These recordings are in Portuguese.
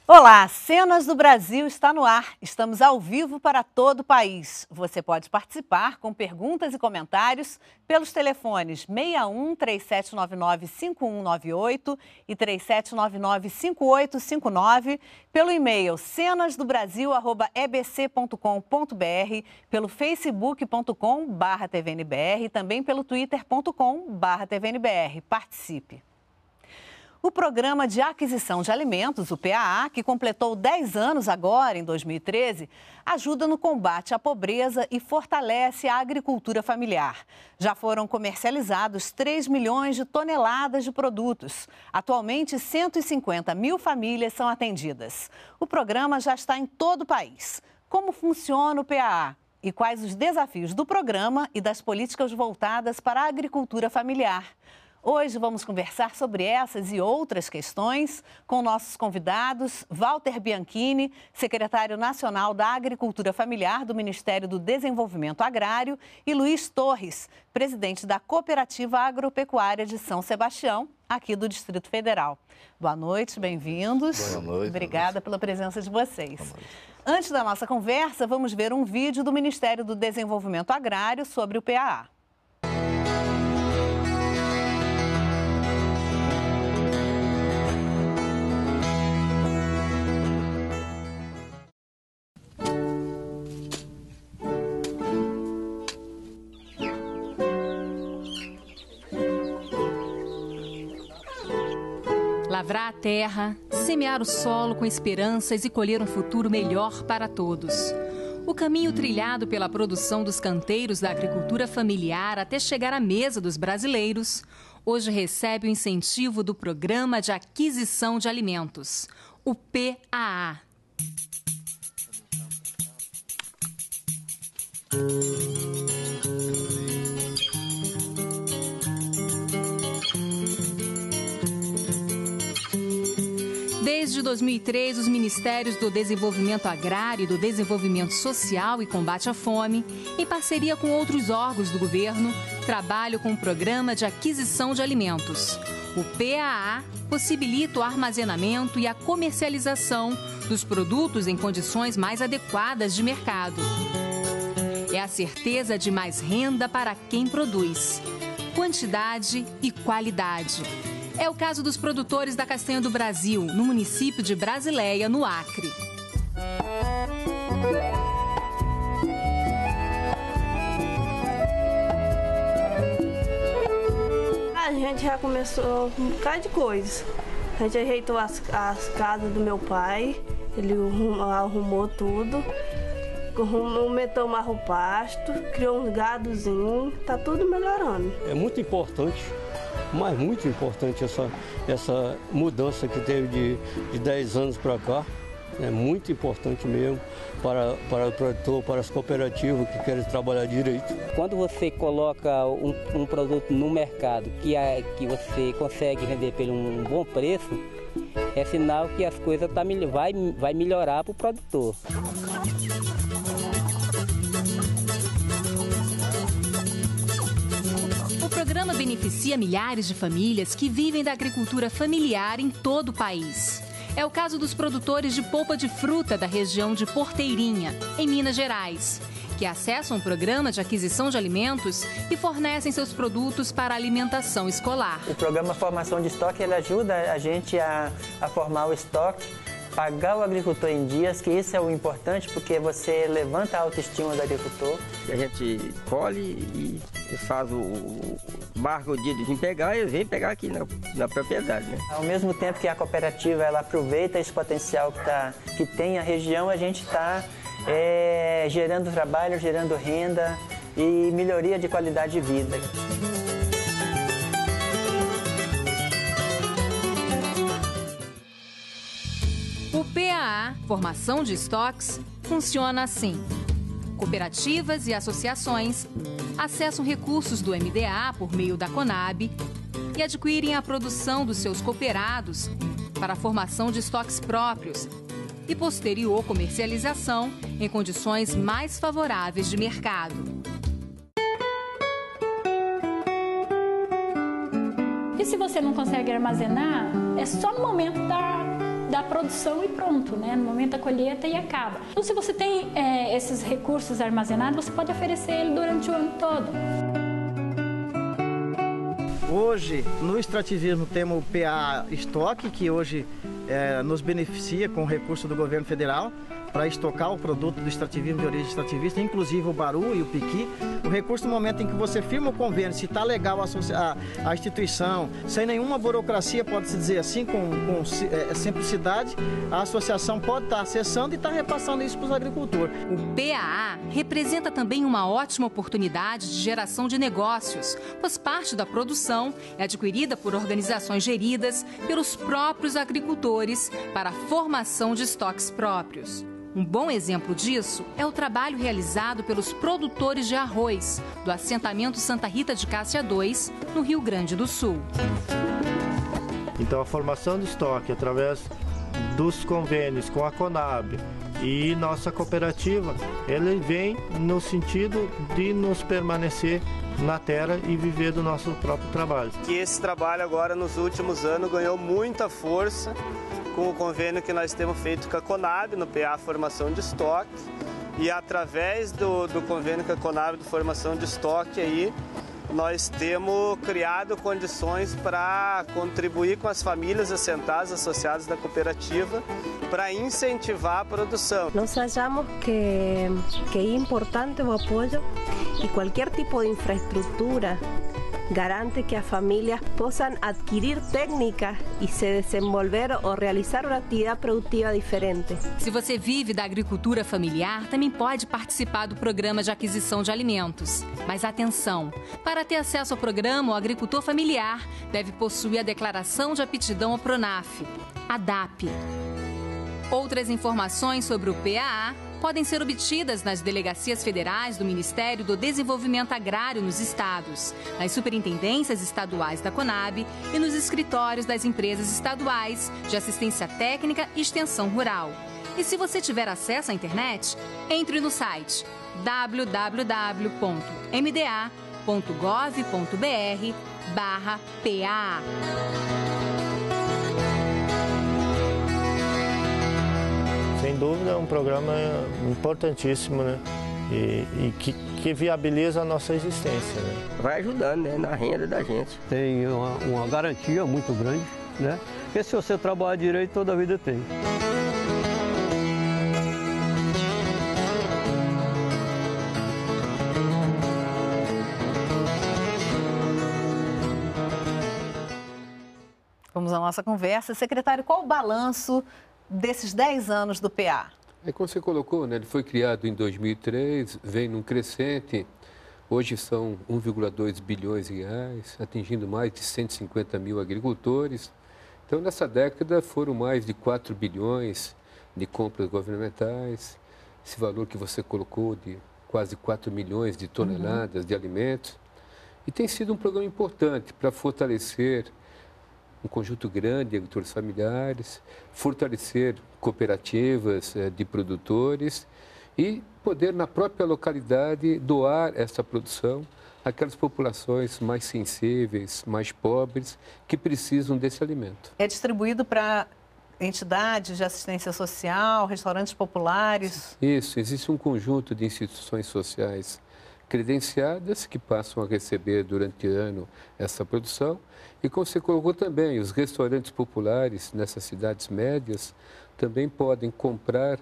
Olá, Cenas do Brasil está no ar. Estamos ao vivo para todo o país. Você pode participar com perguntas e comentários pelos telefones 61 3799 5198 e 3799 5859, pelo e-mail cenasdobrasil@ebc.com.br, pelo facebook.com/tvnbr e também pelo twitter.com/tvnbr. Participe! O Programa de Aquisição de Alimentos, o PAA, que completou 10 anos agora, em 2013, ajuda no combate à pobreza e fortalece a agricultura familiar. Já foram comercializados 3 milhões de toneladas de produtos. Atualmente, 150 mil famílias são atendidas. O programa já está em todo o país. Como funciona o PAA? E quais os desafios do programa e das políticas voltadas para a agricultura familiar? Hoje vamos conversar sobre essas e outras questões com nossos convidados, Walter Bianchini, secretário nacional da Agricultura Familiar do Ministério do Desenvolvimento Agrário, e Luiz Torres, presidente da Cooperativa Agropecuária de São Sebastião, aqui do Distrito Federal. Boa noite, bem-vindos. Boa noite. Obrigada pela presença de vocês. Antes da nossa conversa, vamos ver um vídeo do Ministério do Desenvolvimento Agrário sobre o PAA. Lavrar a terra, semear o solo com esperanças e colher um futuro melhor para todos. O caminho trilhado pela produção dos canteiros da agricultura familiar até chegar à mesa dos brasileiros, hoje recebe o incentivo do Programa de Aquisição de Alimentos, o PAA. Desde 2003, os Ministérios do Desenvolvimento Agrário e do Desenvolvimento Social e Combate à Fome, em parceria com outros órgãos do governo, trabalham com o Programa de Aquisição de Alimentos. O PAA possibilita o armazenamento e a comercialização dos produtos em condições mais adequadas de mercado. É a certeza de mais renda para quem produz, quantidade e qualidade. É o caso dos produtores da castanha do Brasil, no município de Brasileia, no Acre. A gente já começou com um bocado de coisa. A gente ajeitou as casas do meu pai, ele arrumou tudo, aumentou mais o pasto, criou uns gadozinhos, tá tudo melhorando. É muito importante. Mas muito importante essa mudança que teve de 10 anos para cá. É muito importante mesmo para o produtor, para as cooperativas que querem trabalhar direito. Quando você coloca um produto no mercado que você consegue vender por um bom preço, é sinal que as coisas vai melhorar para o produtor. O programa beneficia milhares de famílias que vivem da agricultura familiar em todo o país. É o caso dos produtores de polpa de fruta da região de Porteirinha, em Minas Gerais, que acessam o Programa de Aquisição de Alimentos e fornecem seus produtos para a alimentação escolar. O programa Formação de Estoque ele ajuda a gente a formar o estoque, pagar o agricultor em dias, que isso é o importante, porque você levanta a autoestima do agricultor. A gente colhe e faz marca o dia de vir pegar e vem pegar aqui na propriedade, né? Ao mesmo tempo que a cooperativa ela aproveita esse potencial que tem a região, a gente está gerando trabalho, gerando renda e melhoria de qualidade de vida. O PAA, Formação de Estoques, funciona assim. Cooperativas e associações acessam recursos do MDA por meio da Conab e adquirem a produção dos seus cooperados para a formação de estoques próprios e posterior comercialização em condições mais favoráveis de mercado. E se você não consegue armazenar, é só no momento da produção e pronto, né? No momento da colheita e acaba. Então, se você tem esses recursos armazenados, você pode oferecer ele durante o ano todo. Hoje, no extrativismo, temos o PA Estoque, que hoje nos beneficia com o recurso do governo federal para estocar o produto do extrativismo de origem extrativista, inclusive o baru e o piqui. O recurso, no momento em que você firma o convênio, se está legal a instituição, sem nenhuma burocracia, pode-se dizer assim, com simplicidade, a associação pode estar acessando e estar repassando isso para os agricultores. O PAA representa também uma ótima oportunidade de geração de negócios, pois parte da produção é adquirida por organizações geridas pelos próprios agricultores para a formação de estoques próprios. Um bom exemplo disso é o trabalho realizado pelos produtores de arroz do assentamento Santa Rita de Cássia 2, no Rio Grande do Sul. Então, a formação de estoque através dos convênios com a Conab e nossa cooperativa, ele vem no sentido de nos permanecer na terra e viver do nosso próprio trabalho. Que esse trabalho agora, nos últimos anos, ganhou muita força com o convênio que nós temos feito com a Conab, no PA Formação de Estoque, e através do convênio com a Conab de Formação de Estoque, aí, nós temos criado condições para contribuir com as famílias assentadas, associadas da cooperativa, para incentivar a produção. Nós achamos que é importante o apoio e qualquer tipo de infraestrutura garante que as famílias possam adquirir técnicas e se desenvolver ou realizar uma atividade produtiva diferente. Se você vive da agricultura familiar, também pode participar do programa de aquisição de alimentos. Mas atenção! Para ter acesso ao programa, o agricultor familiar deve possuir a declaração de aptidão ao PRONAF, a DAP. Outras informações sobre o PAA podem ser obtidas nas delegacias federais do Ministério do Desenvolvimento Agrário nos estados, nas superintendências estaduais da Conab e nos escritórios das empresas estaduais de assistência técnica e extensão rural. E se você tiver acesso à internet, entre no site www.mda.gov.br/PAA. Sem dúvida, é um programa importantíssimo, né? E que viabiliza a nossa existência, né? Vai ajudando, né, na renda da gente. Tem uma garantia muito grande, né? Porque se você trabalhar direito, toda a vida tem. Vamos à nossa conversa. Secretário, qual o balanço desses 10 anos do PA? Como você colocou, né? Ele foi criado em 2003, vem num crescente. Hoje são 1,2 bilhões de reais, atingindo mais de 150 mil agricultores. Então, nessa década, foram mais de 4 bilhões de compras governamentais. Esse valor que você colocou de quase 4 milhões de toneladas de alimentos. E tem sido um programa importante para fortalecer um conjunto grande de agricultores familiares, fortalecer cooperativas de produtores e poder, na própria localidade, doar essa produção àquelas populações mais sensíveis, mais pobres, que precisam desse alimento. É distribuído para entidades de assistência social, restaurantes populares? Isso, existe um conjunto de instituições sociais credenciadas que passam a receber durante o ano essa produção. E como você colocou também, os restaurantes populares nessas cidades médias também podem comprar,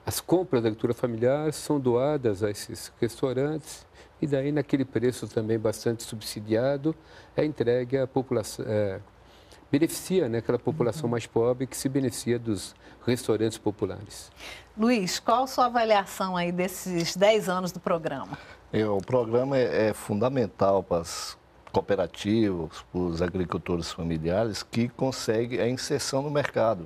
as compras da agricultura familiar são doadas a esses restaurantes e daí naquele preço também bastante subsidiado é entregue à população, beneficia, né, aquela população mais pobre que se beneficia dos restaurantes populares. Luiz, qual a sua avaliação aí desses 10 anos do programa? O programa é fundamental para as cooperativas, para os agricultores familiares que conseguem a inserção no mercado.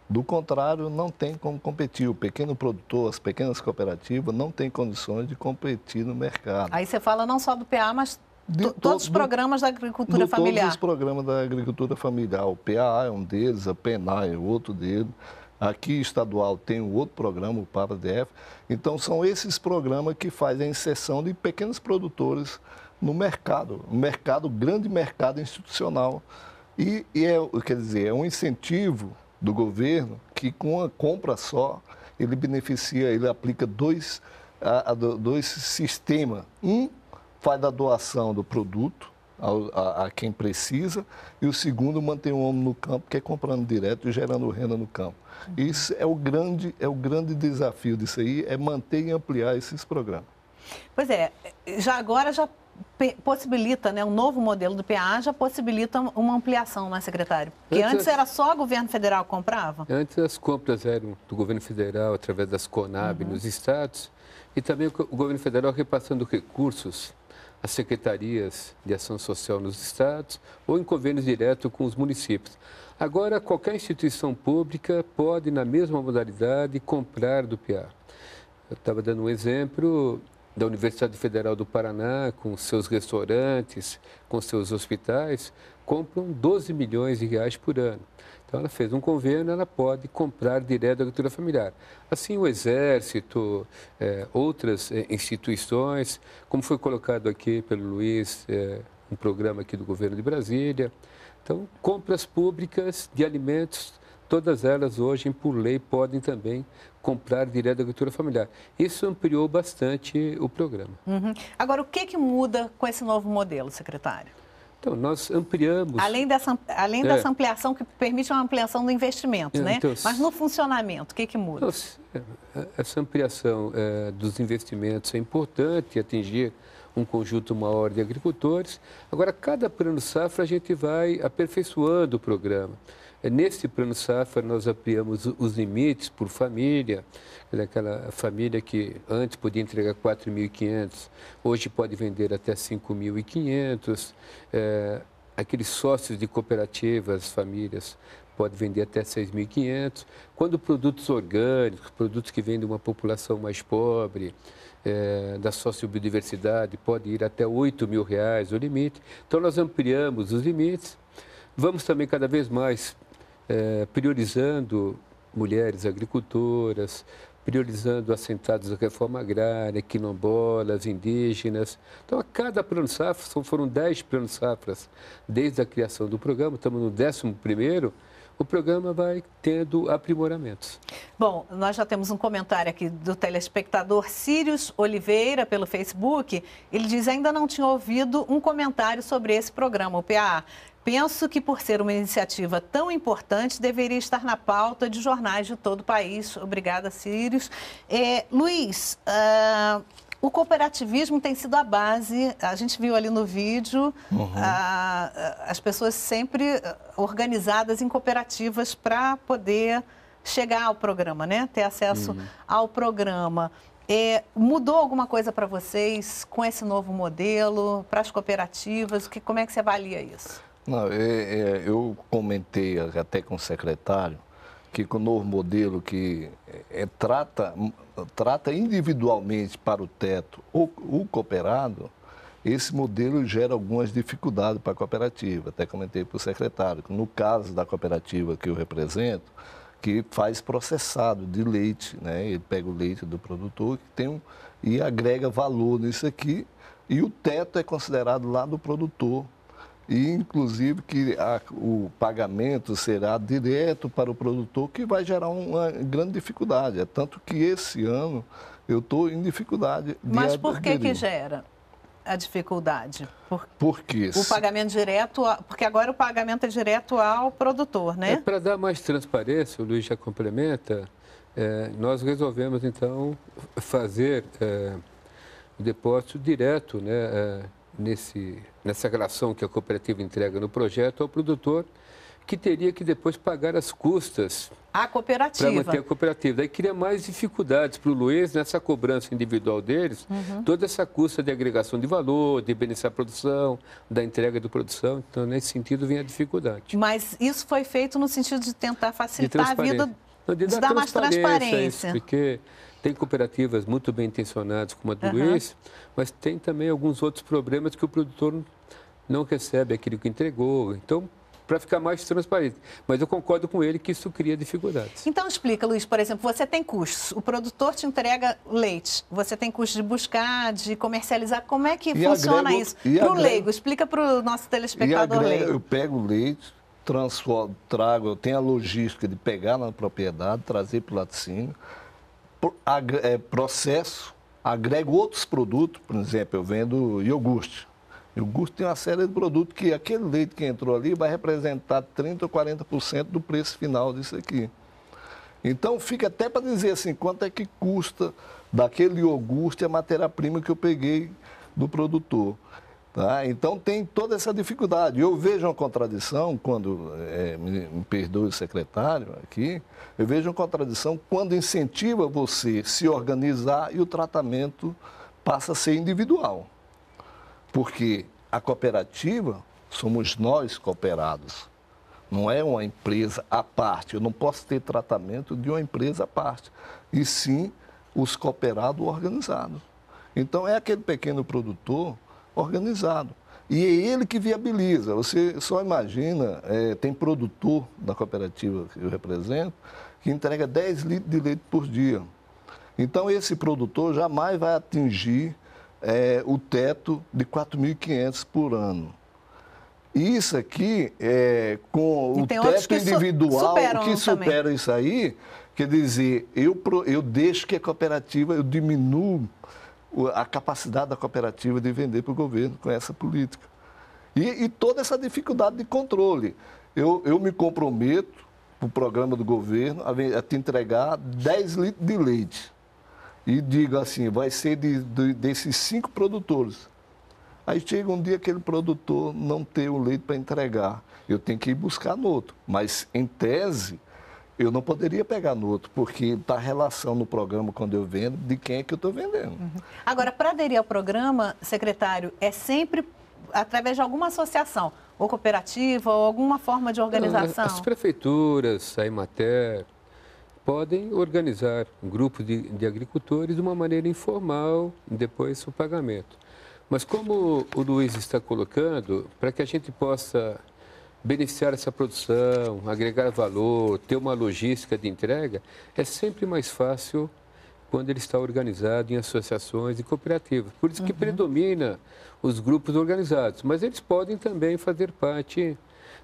Do contrário, não tem como competir. O pequeno produtor, as pequenas cooperativas não têm condições de competir no mercado. Aí você fala não só do PA, mas todos os programas da agricultura familiar. Todos os programas da agricultura familiar. O PAA é um deles, a PENAI é outro deles. Aqui, estadual, tem um outro programa, o PAPA-DF. Então, são esses programas que fazem a inserção de pequenos produtores no mercado, grande mercado institucional. Quer dizer, é um incentivo do governo que com a compra só, ele beneficia, ele aplica dois sistemas. Um faz a doação do produto a quem precisa, e o segundo mantém o homem no campo, que é comprando direto e gerando renda no campo. Isso é o grande desafio disso aí, é manter e ampliar esses programas. Pois é, já possibilita, né, um novo modelo do PA já possibilita uma ampliação, não é, secretário? Porque antes era só o governo federal que comprava? Antes as compras eram do governo federal, através das CONAB nos estados, e também o governo federal repassando recursos às secretarias de ação social nos estados ou em convênios diretos com os municípios. Agora, qualquer instituição pública pode, na mesma modalidade, comprar do PA. Eu estava dando um exemplo da Universidade Federal do Paraná, com seus restaurantes, com seus hospitais, compram 12 milhões de reais por ano. Então, ela fez um convênio, ela pode comprar direto da agricultura familiar. Assim, o Exército, outras instituições, como foi colocado aqui pelo Luiz, um programa aqui do governo de Brasília. Então, compras públicas de alimentos, todas elas hoje, por lei, podem também comprar direto da agricultura familiar. Isso ampliou bastante o programa. Agora, o que muda com esse novo modelo, secretário? Então, nós ampliamos... Além dessa ampliação, que permite uma ampliação do investimento, né? Então, mas no funcionamento, o que muda? Então, essa ampliação dos investimentos é importante, atingir um conjunto maior de agricultores. Agora, cada plano safra, a gente vai aperfeiçoando o programa. Nesse plano safra, nós ampliamos os limites por família. Aquela família que antes podia entregar 4.500, hoje pode vender até 5.500. Aqueles sócios de cooperativas, famílias, podem vender até 6.500. Quando produtos orgânicos, produtos que vêm de uma população mais pobre, da sociobiodiversidade, pode ir até R$8.000 o limite. Então, nós ampliamos os limites. Vamos também cada vez mais priorizando mulheres agricultoras, priorizando assentados da reforma agrária, quilombolas, indígenas. Então, a cada plano safra, foram 10 planos safras desde a criação do programa, estamos no 11º, o programa vai tendo aprimoramentos. Bom, nós já temos um comentário aqui do telespectador Sírios Oliveira, pelo Facebook. Ele diz: ainda não tinha ouvido um comentário sobre esse programa, o PAA. Penso que, por ser uma iniciativa tão importante, deveria estar na pauta de jornais de todo o país. Obrigada, Sírios. Luiz, o cooperativismo tem sido a base, a gente viu ali no vídeo, as pessoas sempre organizadas em cooperativas para poder chegar ao programa, né? Ter acesso ao programa. Mudou alguma coisa para vocês com esse novo modelo, para as cooperativas? Como é que você avalia isso? Não, eu comentei até com o secretário que com o novo modelo que trata individualmente para o teto o cooperado, esse modelo gera algumas dificuldades para a cooperativa. Até comentei para o secretário que no caso da cooperativa que eu represento, que faz processado de leite, né? Ele pega o leite do produtor e agrega valor nisso aqui, e o teto é considerado lá do produtor. E, inclusive, que o pagamento será direto para o produtor, que vai gerar uma grande dificuldade. É tanto que esse ano eu estou em dificuldade de Mas por que gera a dificuldade? Porque o pagamento direto, porque agora o pagamento é direto ao produtor, né? Para dar mais transparência, o Luiz já complementa, nós resolvemos, então, fazer o depósito direto, né? Nessa relação que a cooperativa entrega no projeto ao produtor, que teria que depois pagar as custas a cooperativa. Para manter a cooperativa. Daí cria mais dificuldades para o Luiz nessa cobrança individual deles, toda essa custa de agregação de valor, de beneficiar a produção, da entrega da produção. Então, nesse sentido, vem a dificuldade. Mas isso foi feito no sentido de tentar facilitar a vida, de dar mais transparência. Porque tem cooperativas muito bem intencionadas, como a do Luiz, mas tem também alguns outros problemas que o produtor não recebe aquilo que entregou. Então, para ficar mais transparente. Mas eu concordo com ele que isso cria dificuldades. Então, explica, Luiz, por exemplo, você tem custos. O produtor te entrega leite. Você tem custos de buscar, de comercializar. Como é que funciona isso? Para o leigo, explica para o nosso telespectador leigo. Eu pego o leite, eu tenho a logística de pegar na propriedade, trazer para o laticínio, processo, agrego outros produtos, por exemplo, eu vendo iogurte. Iogurte tem uma série de produtos que aquele leite que entrou ali vai representar 30% ou 40% do preço final disso aqui. Então, fica até para dizer assim, quanto é que custa daquele iogurte a matéria-prima que eu peguei do produtor. Tá? Então, tem toda essa dificuldade. Eu vejo uma contradição, quando, me perdoe o secretário aqui, eu vejo uma contradição quando incentiva você se organizar e o tratamento passa a ser individual. Porque a cooperativa somos nós cooperados. Não é uma empresa à parte. Eu não posso ter tratamento de uma empresa à parte. E sim os cooperados organizados. Então, é aquele pequeno produtor organizado. E é ele que viabiliza. Você só imagina, tem produtor da cooperativa que eu represento, que entrega 10 litros de leite por dia. Então, esse produtor jamais vai atingir o teto de 4.500 por ano. Isso aqui, com o teto individual, que supera isso aí, quer dizer, eu deixo que a cooperativa, eu diminuo a capacidade da cooperativa de vender para o governo com essa política. E toda essa dificuldade de controle. Eu me comprometo, para o programa do governo, a te entregar 10 litros de leite. E digo assim, vai ser desses 5 produtores. Aí chega um dia aquele produtor não ter o leite para entregar. Eu tenho que ir buscar no outro. Mas, em tese, eu não poderia pegar no outro, porque está a relação no programa, quando eu vendo, de quem é que eu estou vendendo. Uhum. Agora, para aderir ao programa, secretário, é sempre através de alguma associação, ou cooperativa, ou alguma forma de organização? As prefeituras, a Emater, podem organizar um grupo de agricultores de uma maneira informal, depois o pagamento. Mas como o Luiz está colocando, para que a gente possa beneficiar essa produção, agregar valor, ter uma logística de entrega, é sempre mais fácil quando ele está organizado em associações e cooperativas. Por isso que predomina os grupos organizados. Mas eles podem também fazer parte,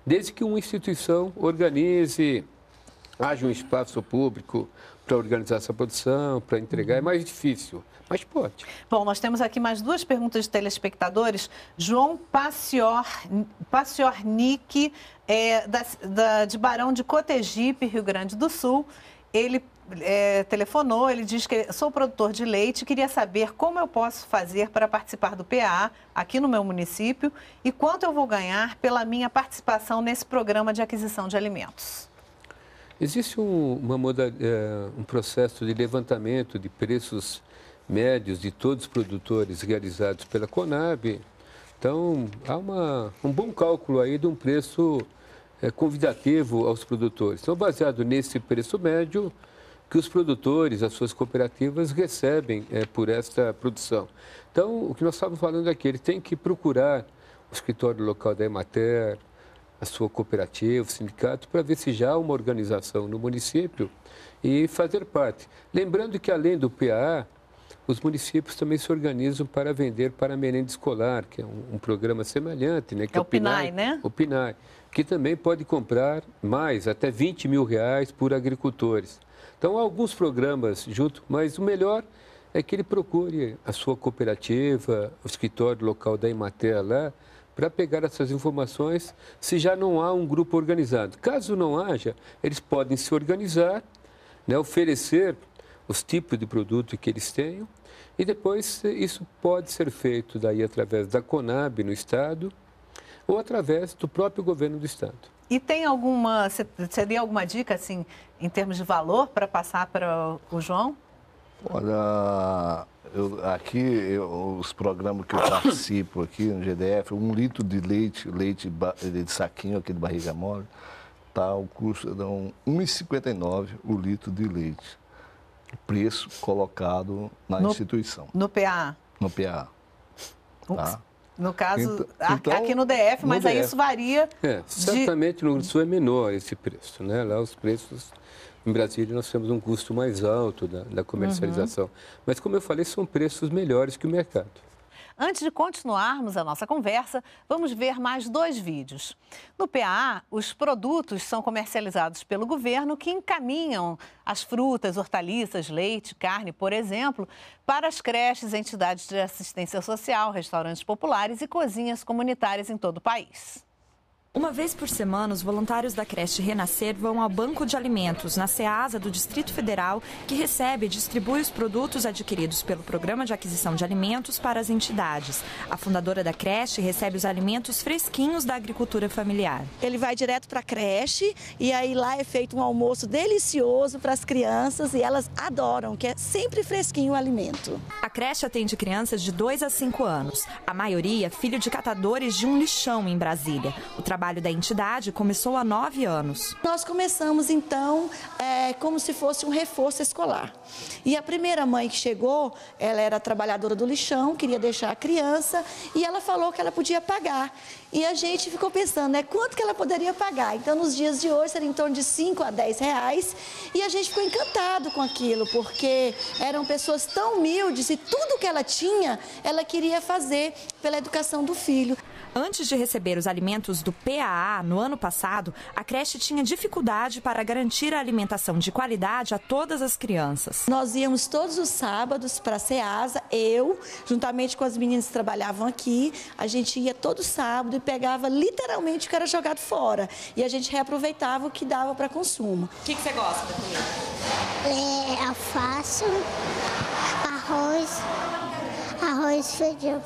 desde que uma instituição organize, haja um espaço público para organizar essa produção, para entregar. É mais difícil, mas pode. Bom, nós temos aqui mais 2 perguntas de telespectadores. João Paciornik, de Barão de Cotegipe, Rio Grande do Sul. Ele telefonou, ele diz que sou produtor de leite, queria saber como eu posso fazer para participar do PA aqui no meu município e quanto eu vou ganhar pela minha participação nesse programa de aquisição de alimentos. Existe um processo de levantamento de preços médios de todos os produtores realizados pela Conab. Então, há um bom cálculo aí de um preço convidativo aos produtores. Então, baseado nesse preço médio, que os produtores, as suas cooperativas, recebem por esta produção. Então, o que nós estávamos falando aqui, ele tem que procurar o escritório local da Emater, a sua cooperativa, o sindicato, para ver se já há uma organização no município e fazer parte. Lembrando que, além do PA, os municípios também se organizam para vender para a merenda escolar, que é um programa semelhante, né? Que é o PNAE, né? O PNAE, que também pode comprar mais, até R$20 mil por agricultores. Então, há alguns programas junto, mas o melhor é que ele procure a sua cooperativa, o escritório local da Emater lá, para pegar essas informações, se já não há um grupo organizado. Caso não haja, eles podem se organizar, né, oferecer os tipos de produto que eles tenham, e depois isso pode ser feito daí através da Conab no Estado ou através do próprio governo do Estado. E tem você teria alguma dica, assim, em termos de valor, para passar para o João? Olha, os programas que eu participo aqui no GDF, 1 litro de leite de saquinho aqui de barriga mole, tá, o custo de R$ 1,59 o litro de leite. Preço colocado na instituição. No PA? No PA. Tá? No caso, então, aqui no DF, mas aí isso varia. Certamente no Sul é menor esse preço, né? Lá os preços, em Brasília, nós temos um custo mais alto da comercialização. Mas, como eu falei, são preços melhores que o mercado. Antes de continuarmos a nossa conversa, vamos ver mais 2 vídeos. No PAA, os produtos são comercializados pelo governo, que encaminham as frutas, hortaliças, leite, carne, por exemplo, para as creches, entidades de assistência social, restaurantes populares e cozinhas comunitárias em todo o país. Uma vez por semana, os voluntários da creche Renascer vão ao Banco de Alimentos, na Ceasa do Distrito Federal, que recebe e distribui os produtos adquiridos pelo Programa de Aquisição de Alimentos para as entidades. A fundadora da creche recebe os alimentos fresquinhos da agricultura familiar. Ele vai direto para a creche e aí lá é feito um almoço delicioso para as crianças e elas adoram, que é sempre fresquinho o alimento. A creche atende crianças de 2 a 5 anos, a maioria filho de catadores de um lixão em Brasília. O trabalho da entidade começou há 9 anos. Nós começamos, então, como se fosse um reforço escolar. E a primeira mãe que chegou, ela era trabalhadora do lixão, queria deixar a criança, e ela falou que ela podia pagar. E a gente ficou pensando, quanto que ela poderia pagar? Então, nos dias de hoje, seria em torno de 5 a 10 reais. E a gente ficou encantado com aquilo, porque eram pessoas tão humildes e tudo que ela tinha, ela queria fazer pela educação do filho. Antes de receber os alimentos do PAA, no ano passado, a creche tinha dificuldade para garantir a alimentação de qualidade a todas as crianças. Nós íamos todos os sábados para a Ceasa, eu, juntamente com as meninas que trabalhavam aqui, a gente ia todo sábado e pegava literalmente o que era jogado fora. E a gente reaproveitava o que dava para consumo. O que você gosta da comida? Alface, arroz, feijão.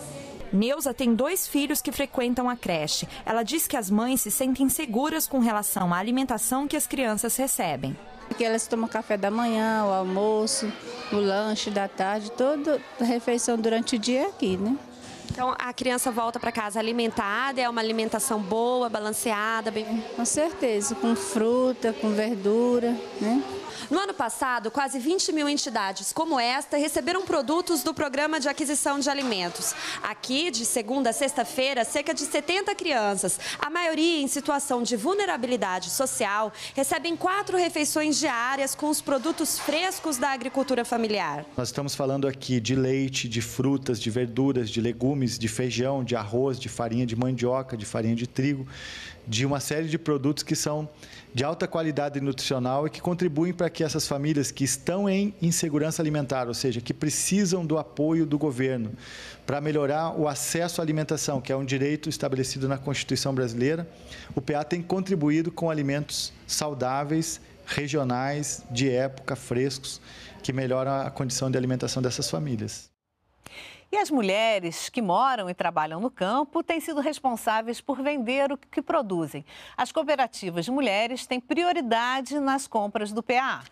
Neuza tem 2 filhos que frequentam a creche. Ela diz que as mães se sentem seguras com relação à alimentação que as crianças recebem. Porque elas tomam café da manhã, o almoço, o lanche da tarde, toda a refeição durante o dia aqui, né? Então a criança volta para casa alimentada, é uma alimentação boa, balanceada, bem... Com certeza, com fruta, com verdura, né? No ano passado, quase 20 mil entidades como esta receberam produtos do Programa de Aquisição de Alimentos. Aqui, de segunda a sexta-feira, cerca de 70 crianças, a maioria em situação de vulnerabilidade social, recebem 4 refeições diárias com os produtos frescos da agricultura familiar. Nós estamos falando aqui de leite, de frutas, de verduras, de legumes, de feijão, de arroz, de farinha de mandioca, de farinha de trigo, de uma série de produtos que são de alta qualidade nutricional e que contribuem para que essas famílias que estão em insegurança alimentar, ou seja, que precisam do apoio do governo para melhorar o acesso à alimentação, que é um direito estabelecido na Constituição brasileira, o PA tem contribuído com alimentos saudáveis, regionais, de época, frescos, que melhoram a condição de alimentação dessas famílias. E as mulheres que moram e trabalham no campo têm sido responsáveis por vender o que produzem. As cooperativas de mulheres têm prioridade nas compras do PAA.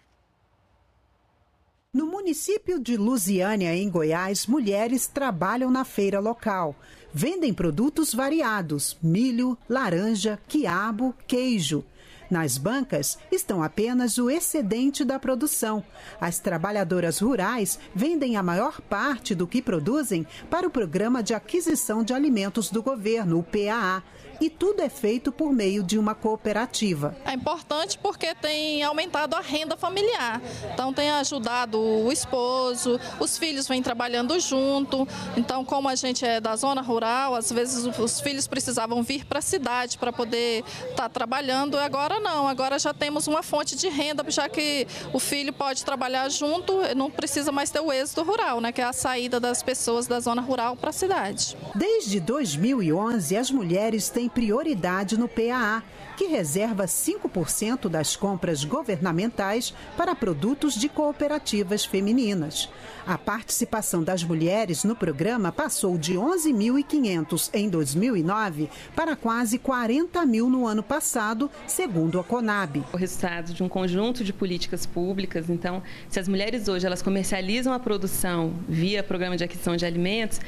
No município de Lusiânia, em Goiás, mulheres trabalham na feira local. Vendem produtos variados: milho, laranja, quiabo, queijo. Nas bancas estão apenas o excedente da produção. As trabalhadoras rurais vendem a maior parte do que produzem para o Programa de Aquisição de Alimentos do Governo, o PAA. E tudo é feito por meio de uma cooperativa. É importante porque tem aumentado a renda familiar. Então tem ajudado o esposo, os filhos vêm trabalhando junto. Então, como a gente é da zona rural, às vezes os filhos precisavam vir para a cidade para poder estar trabalhando. Agora não, agora já temos uma fonte de renda, já que o filho pode trabalhar junto, não precisa mais ter o êxodo rural, né, que é a saída das pessoas da zona rural para a cidade. Desde 2011, as mulheres têm prioridade no PAA, que reserva 5% das compras governamentais para produtos de cooperativas femininas. A participação das mulheres no programa passou de 11.500 em 2009 para quase 40 mil no ano passado, segundo a Conab. O resultado de um conjunto de políticas públicas. Então, se as mulheres hoje elas comercializam a produção via Programa de Aquisição de Alimentos,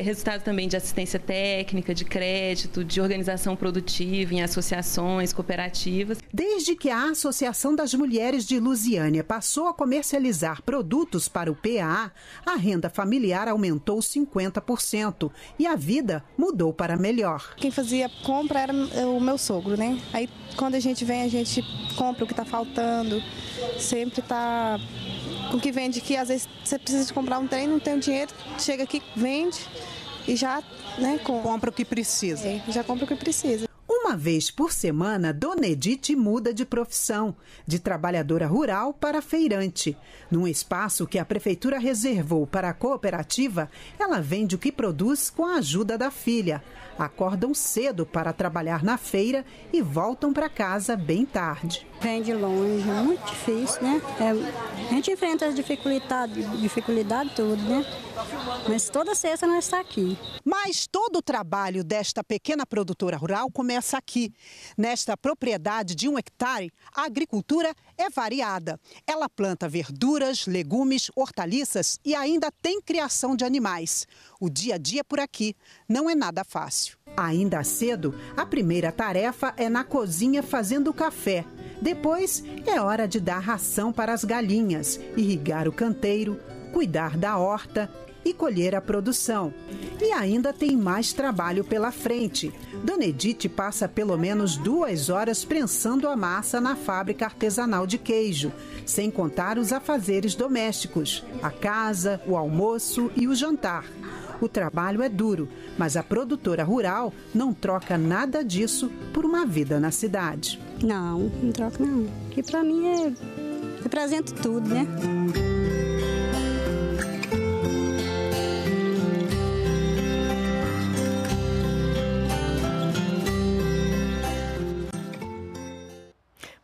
resultado também de assistência técnica, de crédito, de organização produtiva em associações, cooperativas. Desde que a Associação das Mulheres de Lusiânia passou a comercializar produtos para o PAA, a renda familiar aumentou 50% e a vida mudou para melhor. Quem fazia compra era o meu sogro, né? Aí quando a gente vem, a gente compra o que está faltando, sempre está Com que vende aqui, às vezes você precisa de comprar um trem, não tem o dinheiro, chega aqui, vende e já, né, compra o que precisa. Já compra o que precisa. Uma vez por semana, Dona Edith muda de profissão, de trabalhadora rural para feirante. Num espaço que a prefeitura reservou para a cooperativa, ela vende o que produz com a ajuda da filha. Acordam cedo para trabalhar na feira e voltam para casa bem tarde. Vem de longe, é muito difícil, né? A gente enfrenta as dificuldade tudo, né? Mas toda sexta nós estamos aqui. Mas todo o trabalho desta pequena produtora rural começa aqui. Nesta propriedade de 1 hectare, a agricultura é variada. Ela planta verduras, legumes, hortaliças e ainda tem criação de animais. O dia a dia por aqui não é nada fácil. Ainda cedo, a primeira tarefa é na cozinha fazendo café. Depois, é hora de dar ração para as galinhas, irrigar o canteiro, cuidar da horta e colher a produção. E ainda tem mais trabalho pela frente. Dona Edith passa pelo menos 2 horas prensando a massa na fábrica artesanal de queijo, sem contar os afazeres domésticos, a casa, o almoço e o jantar. O trabalho é duro, mas a produtora rural não troca nada disso por uma vida na cidade. Não troca não. Que para mim representa tudo, né?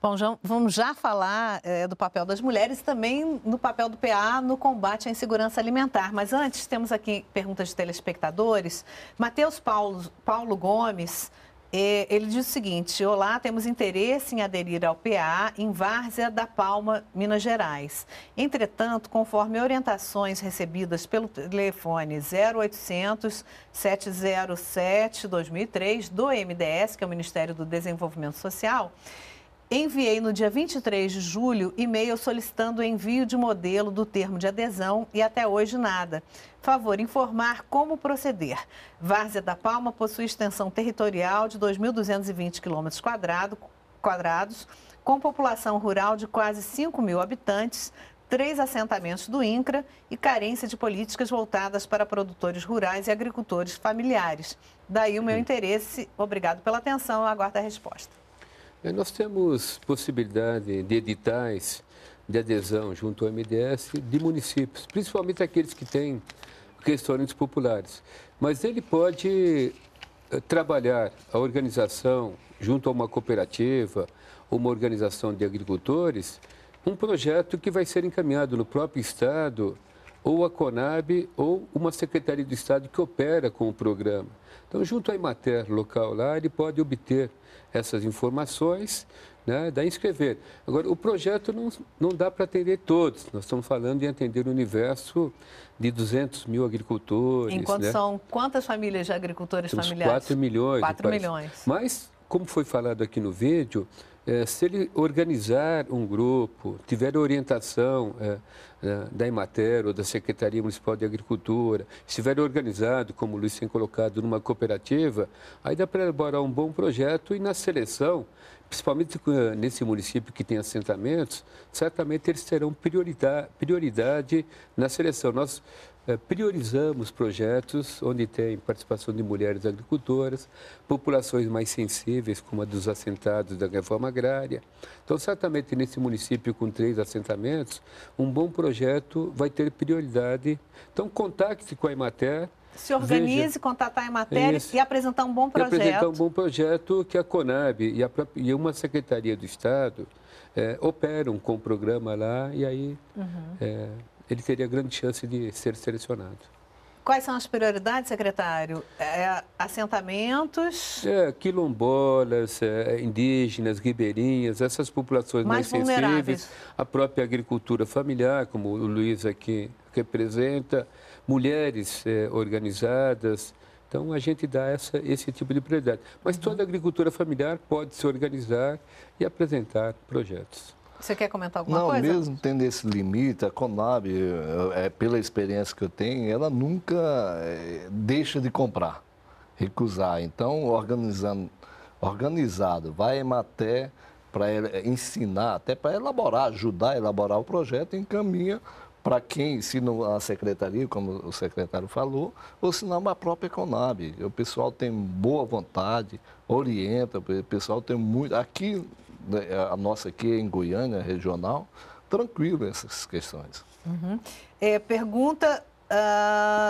Bom, vamos já falar do papel das mulheres e também no papel do PA no combate à insegurança alimentar. Mas antes, temos aqui perguntas de telespectadores. Matheus Paulo Gomes, ele diz o seguinte: olá, temos interesse em aderir ao PA em Várzea da Palma, Minas Gerais. Entretanto, conforme orientações recebidas pelo telefone 0800 707 2003 do MDS, que é o Ministério do Desenvolvimento Social, enviei no dia 23 de julho e-mail solicitando o envio de modelo do termo de adesão e até hoje nada. Favor informar como proceder. Várzea da Palma possui extensão territorial de 2.220 km², com população rural de quase 5.000 habitantes, 3 assentamentos do INCRA e carência de políticas voltadas para produtores rurais e agricultores familiares. Daí o meu interesse. Obrigado pela atenção, eu aguardo a resposta. Nós temos possibilidade de editais de adesão junto ao MDS de municípios, principalmente aqueles que têm restaurantes populares. Mas ele pode trabalhar a organização junto a uma cooperativa, uma organização de agricultores, um projeto que vai ser encaminhado no próprio Estado, ou a CONAB, ou uma Secretaria do Estado que opera com o programa. Então, junto à Emater local lá, ele pode obter essas informações, né, daí inscrever. Agora, o projeto não dá para atender todos. Nós estamos falando de atender o universo de 200 mil agricultores. Enquanto né? São quantas famílias de agricultores Temos familiares? 4 milhões. 4 milhões. Mas, como foi falado aqui no vídeo, se ele organizar um grupo, tiver orientação da Emater ou da Secretaria Municipal de Agricultura, estiver organizado, como o Luiz tem colocado, numa cooperativa, aí dá para elaborar um bom projeto e na seleção, principalmente nesse município que tem assentamentos, certamente eles terão prioridade na seleção. Nós priorizamos projetos onde tem participação de mulheres agricultoras, populações mais sensíveis, como a dos assentados da reforma agrária. Então, certamente, nesse município com 3 assentamentos, um bom projeto vai ter prioridade. Então, contacte com a Emater. Se organize, contatar a Emater e apresentar um bom projeto. E apresentar um bom projeto que a CONAB e uma Secretaria do Estado operam com o programa lá e aí... ele teria grande chance de ser selecionado. Quais são as prioridades, secretário? Assentamentos? Quilombolas, indígenas, ribeirinhas, essas populações mais sensíveis, a própria agricultura familiar, como o Luiz aqui representa, mulheres organizadas. Então, a gente dá esse tipo de prioridade. Mas toda agricultura familiar pode se organizar e apresentar projetos. Você quer comentar alguma coisa? Não, mesmo tendo esse limite, a CONAB, pela experiência que eu tenho, ela nunca deixa de comprar, recusar. Então, organizado, vai a Emater, para ensinar, até para elaborar, ajudar a elaborar o projeto, encaminha para quem, se não a secretaria, como o secretário falou, ou se não a própria Conab. O pessoal tem boa vontade, orienta, o pessoal tem muito... Aqui, a nossa aqui em Goiânia, regional, tranquilo essas questões. Uhum. Pergunta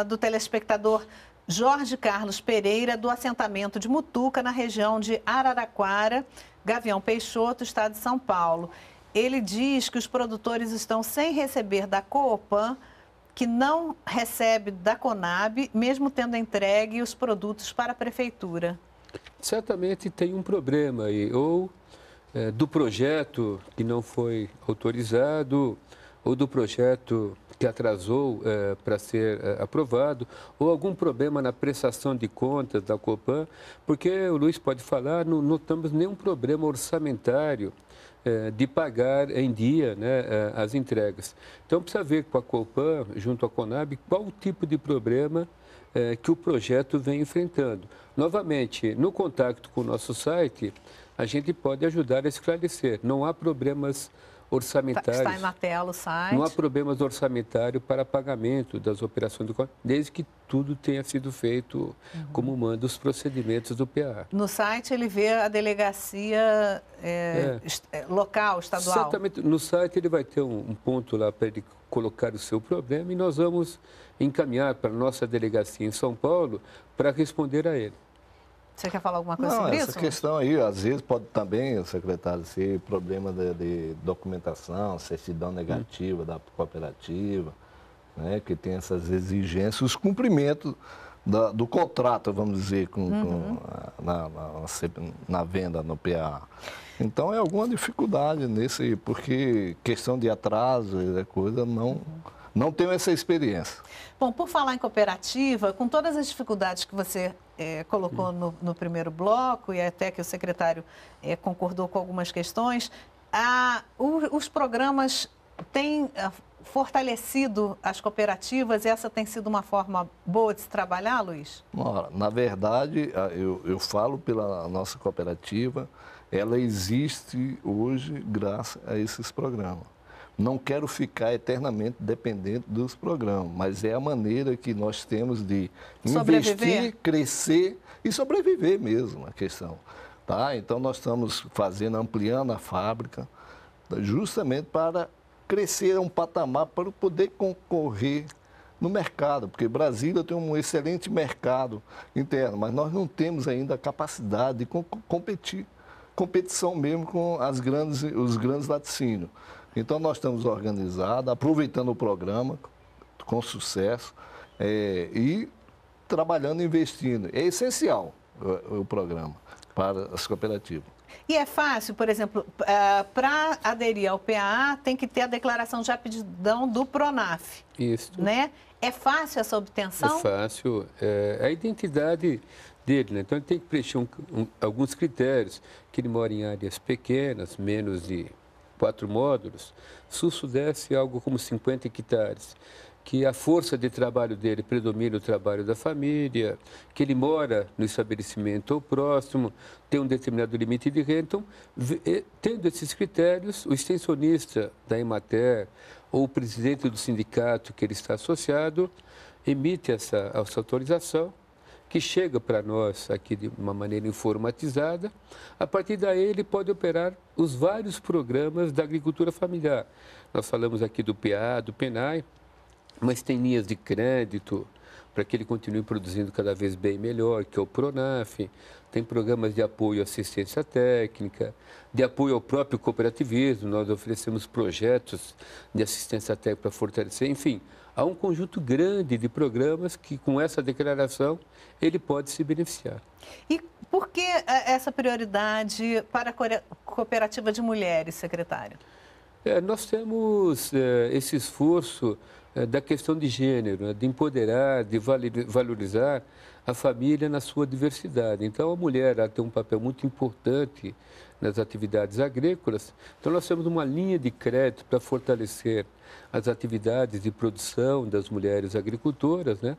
do telespectador Jorge Carlos Pereira, do assentamento de Mutuca, na região de Araraquara, Gavião Peixoto, estado de São Paulo. Ele diz que os produtores estão sem receber da Coopan, que não recebe da Conab, mesmo tendo entregue os produtos para a prefeitura. Certamente tem um problema aí, ou do projeto que não foi autorizado, ou do projeto que atrasou para ser aprovado, ou algum problema na prestação de contas da Coopan, porque o Luiz pode falar, não notamos nenhum problema orçamentário de pagar em dia, né, as entregas. Então, precisa ver com a Coopan, junto à Conab, qual o tipo de problema que o projeto vem enfrentando. Novamente, no contato com o nosso site, a gente pode ajudar a esclarecer. Não há problemas orçamentários. Está aí na tela o site. Não há problemas orçamentários para pagamento das operações do Conab, desde que tudo tenha sido feito como manda os procedimentos do PA. No site ele vê a delegacia local, estadual? Certamente, no site ele vai ter um ponto lá para ele colocar o seu problema e nós vamos encaminhar para a nossa delegacia em São Paulo para responder a ele. Você quer falar alguma coisa sobre isso? Essa questão aí, às vezes, pode também, secretário, ser problema de documentação, certidão negativa da cooperativa, né, que tem essas exigências, os cumprimentos do contrato, vamos dizer, na venda no PA. Então, é alguma dificuldade nesse, porque questão de atraso, coisa, não tenho essa experiência. Bom, por falar em cooperativa, com todas as dificuldades que você colocou no primeiro bloco, e até que o secretário concordou com algumas questões, os programas têm fortalecido as cooperativas? Essa tem sido uma forma boa de se trabalhar, Luiz? Na verdade, eu falo pela nossa cooperativa, ela existe hoje graças a esses programas. Não quero ficar eternamente dependente dos programas, mas é a maneira que nós temos de investir, crescer e sobreviver mesmo, a questão. Tá? Então, nós estamos ampliando a fábrica, justamente para crescer a um patamar, para poder concorrer no mercado, porque Brasília tem um excelente mercado interno, mas nós não temos ainda a capacidade de competição mesmo com os grandes laticínios. Então, nós estamos organizados, aproveitando o programa com sucesso e trabalhando, investindo. É essencial o programa para as cooperativas. E é fácil, por exemplo, para aderir ao PAA, tem que ter a declaração de aptidão do PRONAF. Isso. Né? É fácil essa obtenção? É fácil. É a identidade dele, né? Então, ele tem que preencher alguns critérios, que ele mora em áreas pequenas, menos de 4 módulos, sul-sudeste algo como 50 hectares, que a força de trabalho dele predomina o trabalho da família, que ele mora no estabelecimento ou próximo, tem um determinado limite de renda. Então, tendo esses critérios, o extensionista da Emater ou o presidente do sindicato que ele está associado emite essa autorização, que chega para nós aqui de uma maneira informatizada. A partir daí, ele pode operar os vários programas da agricultura familiar. Nós falamos aqui do PA, do PENAI, mas tem linhas de crédito para que ele continue produzindo cada vez bem melhor, que é o PRONAF. Tem programas de apoio à assistência técnica, de apoio ao próprio cooperativismo. Nós oferecemos projetos de assistência técnica para fortalecer, enfim. Há um conjunto grande de programas que, com essa declaração, ele pode se beneficiar. E por que essa prioridade para a cooperativa de mulheres, secretário? Nós temos esse esforço da questão de gênero, né, de empoderar, de valorizar a família na sua diversidade. Então, a mulher ela tem um papel muito importante nas atividades agrícolas. Então, nós temos uma linha de crédito para fortalecer as atividades de produção das mulheres agricultoras, né?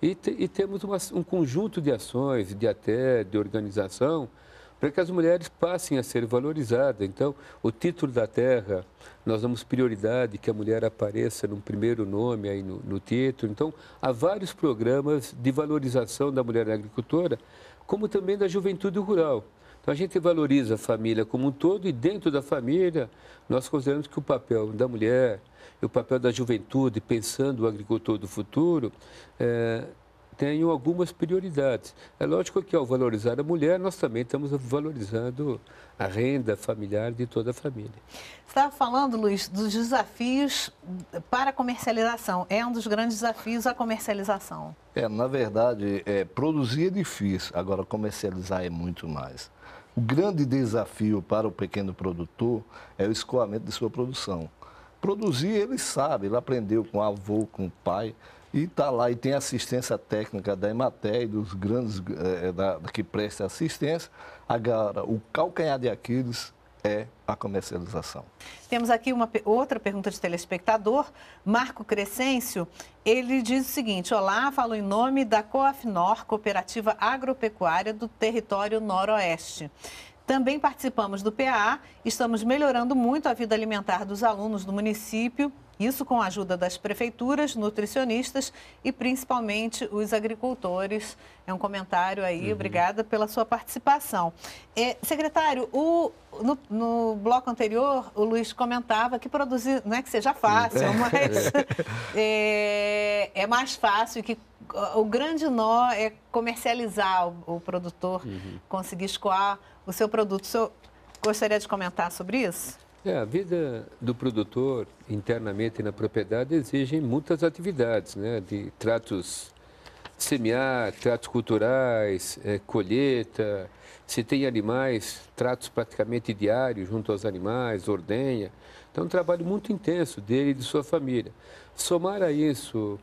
E temos um conjunto de ações, de organização, para que as mulheres passem a ser valorizadas. Então, o título da terra, nós damos prioridade que a mulher apareça no primeiro nome aí no título. Então, há vários programas de valorização da mulher agricultora, como também da juventude rural. Então, a gente valoriza a família como um todo e dentro da família, nós consideramos que o papel da mulher e o papel da juventude, pensando o agricultor do futuro, tenham algumas prioridades. É lógico que ao valorizar a mulher, nós também estamos valorizando a renda familiar de toda a família. Você estava falando, Luiz, dos desafios para a comercialização. É um dos grandes desafios a comercialização. Na verdade, produzir é difícil, agora comercializar é muito mais. O grande desafio para o pequeno produtor é o escoamento de sua produção. Produzir, ele sabe, ele aprendeu com o avô, com o pai, e está lá e tem assistência técnica da Emater e dos grandes que prestam assistência. Agora, o calcanhar de Aquiles é a comercialização. Temos aqui outra pergunta de telespectador, Marco Crescêncio. Ele diz o seguinte: olá, falo em nome da Coafnor, Cooperativa Agropecuária do Território Noroeste. Também participamos do PAA, estamos melhorando muito a vida alimentar dos alunos do município, isso com a ajuda das prefeituras, nutricionistas e principalmente os agricultores. É um comentário aí, obrigada pela sua participação. Secretário, no bloco anterior, o Luiz comentava que produzir, não é que seja fácil, mas é mais fácil e que o grande nó é comercializar o produtor, conseguir escoar o seu produto. O senhor gostaria de comentar sobre isso? A vida do produtor internamente na propriedade exige muitas atividades, né? De tratos, semear, tratos culturais, colheita. Se tem animais, tratos praticamente diários junto aos animais, ordenha. Então, é um trabalho muito intenso dele e de sua família. Somar a isso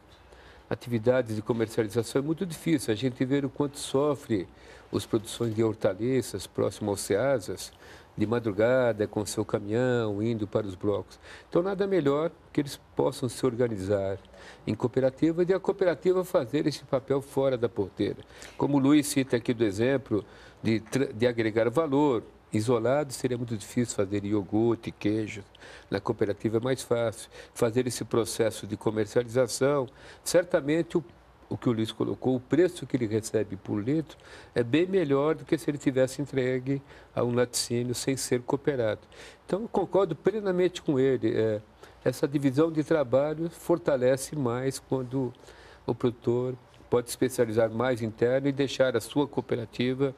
atividades de comercialização é muito difícil. A gente vê o quanto sofre as produções de hortaliças próximo aos ceasas, de madrugada, com seu caminhão, indo para os blocos. Então, nada melhor que eles possam se organizar em cooperativa e a cooperativa fazer esse papel fora da porteira. Como o Luiz cita aqui do exemplo de agregar valor, isolado seria muito difícil fazer iogurte, queijo. Na cooperativa é mais fácil. Fazer esse processo de comercialização, certamente o que o Luiz colocou, o preço que ele recebe por litro é bem melhor do que se ele tivesse entregue a um laticínio sem ser cooperado. Então, eu concordo plenamente com ele. Essa divisão de trabalho fortalece mais quando o produtor pode especializar mais interno e deixar a sua cooperativa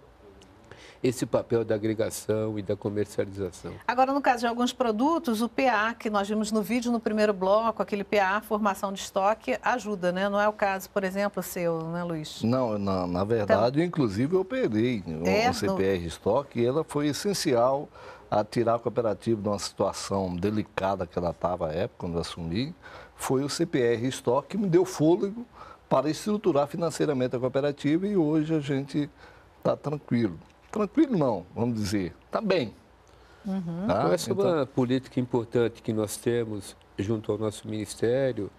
esse papel da agregação e da comercialização. Agora, no caso de alguns produtos, o PA, que nós vimos no vídeo no primeiro bloco, aquele PA, formação de estoque, ajuda, né? Não é o caso, por exemplo, seu, né, Luiz? Não, na verdade, então, inclusive eu operei o CPR Estoque e ela foi essencial a tirar a cooperativa de uma situação delicada que ela estava à época, quando eu assumi. Foi o CPR Estoque que me deu fôlego para estruturar financeiramente a cooperativa e hoje a gente está tranquilo. Tranquilo não, vamos dizer, está bem. Então, essa é uma política importante que nós temos junto ao nosso Ministério,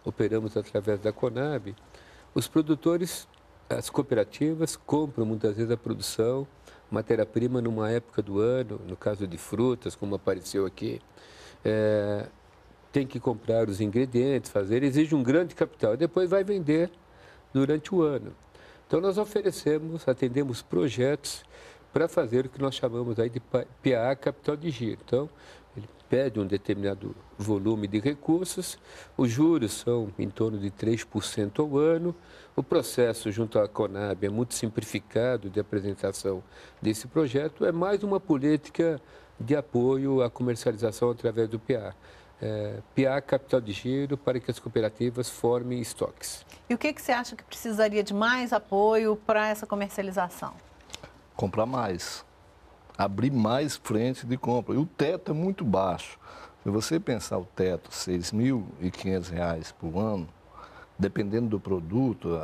operamos através da Conab. Os produtores, as cooperativas, compram muitas vezes a produção, matéria-prima numa época do ano, no caso de frutas, como apareceu aqui, tem que comprar os ingredientes, exige um grande capital, e depois vai vender durante o ano. Então, nós atendemos projetos para fazer o que nós chamamos aí de PA, capital de giro. Então, ele pede um determinado volume de recursos, os juros são em torno de 3% ao ano, o processo junto à Conab é muito simplificado de apresentação desse projeto, é mais uma política de apoio à comercialização através do PA. PA, capital de giro, para que as cooperativas formem estoques. E o que você acha que precisaria de mais apoio para essa comercialização? Comprar mais, abrir mais frente de compra. E o teto é muito baixo. Se você pensar o teto, R$ 6.500 por ano, dependendo do produto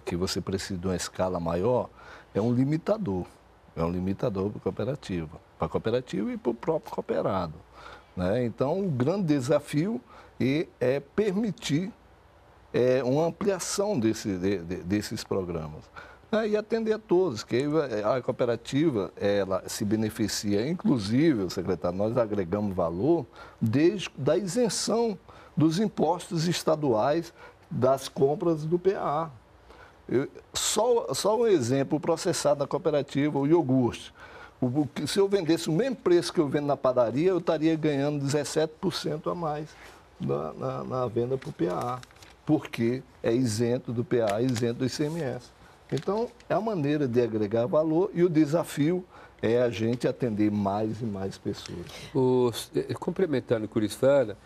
que você precisa de uma escala maior, é um limitador. É um limitador para a cooperativa e para o próprio cooperado. Né? Então, o grande desafio é permitir uma ampliação desses programas. E atender a todos, que a cooperativa ela se beneficia, inclusive, secretário, nós agregamos valor desde da isenção dos impostos estaduais das compras do PAA. Só um exemplo, processado na cooperativa, o iogurte. Se eu vendesse o mesmo preço que eu vendo na padaria, eu estaria ganhando 17% a mais na venda para o PAA, porque é isento do PAA, isento do ICMS. Então, é a maneira de agregar valor e o desafio é a gente atender mais e mais pessoas. Complementando o que o Luiz fala,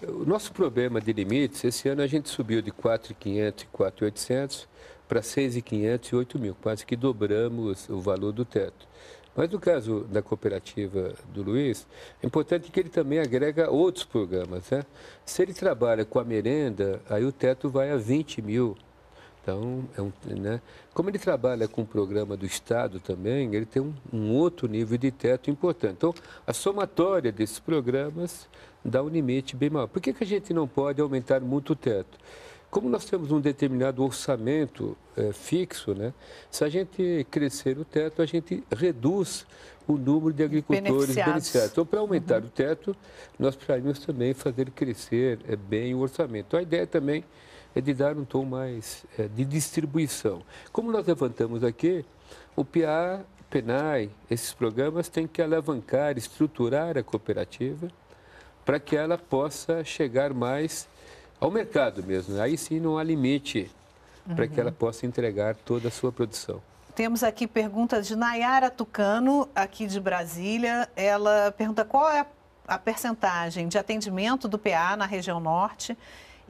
o nosso problema de limites, esse ano a gente subiu de 4.500 e 4.800 para 6.500 e 8.000, quase que dobramos o valor do teto. Mas no caso da cooperativa do Luiz, é importante que ele também agrega outros programas, né? Se ele trabalha com a merenda, aí o teto vai a 20.000. Então, né? Como ele trabalha com o programa do Estado também, ele tem um outro nível de teto importante. Então, a somatória desses programas dá um limite bem maior. Por que a gente não pode aumentar muito o teto? Como nós temos um determinado orçamento fixo, né? Se a gente crescer o teto, a gente reduz o número de agricultores beneficiados. Então, para aumentar o teto, nós precisaríamos também fazer crescer bem o orçamento. Então, a ideia também é de dar um tom mais de distribuição. Como nós levantamos aqui, o PA, PENAI, esses programas têm que alavancar, estruturar a cooperativa para que ela possa chegar mais ao mercado mesmo. Aí sim não há limite para que ela possa entregar toda a sua produção. Temos aqui perguntas de Nayara Tucano, aqui de Brasília. Ela pergunta qual é a percentagem de atendimento do PA na região norte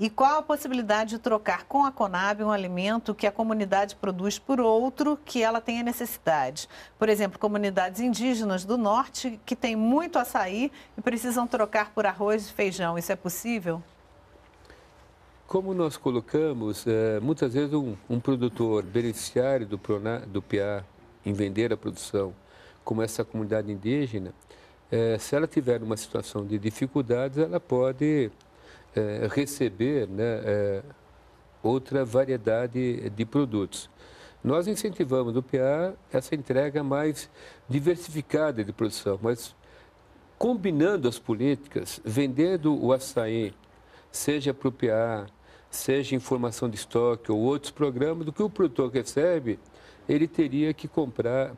e qual a possibilidade de trocar com a Conab um alimento que a comunidade produz por outro que ela tenha necessidade. Por exemplo, comunidades indígenas do norte que têm muito açaí e precisam trocar por arroz e feijão. Isso é possível? Como nós colocamos, muitas vezes um produtor beneficiário do PA em vender a produção, como essa comunidade indígena, se ela tiver uma situação de dificuldades, ela pode receber, né, outra variedade de produtos. Nós incentivamos do PA essa entrega mais diversificada de produção, mas combinando as políticas, vendendo o açaí, seja para o PA, seja em formação de estoque ou outros programas, do que o produtor recebe, ele teria que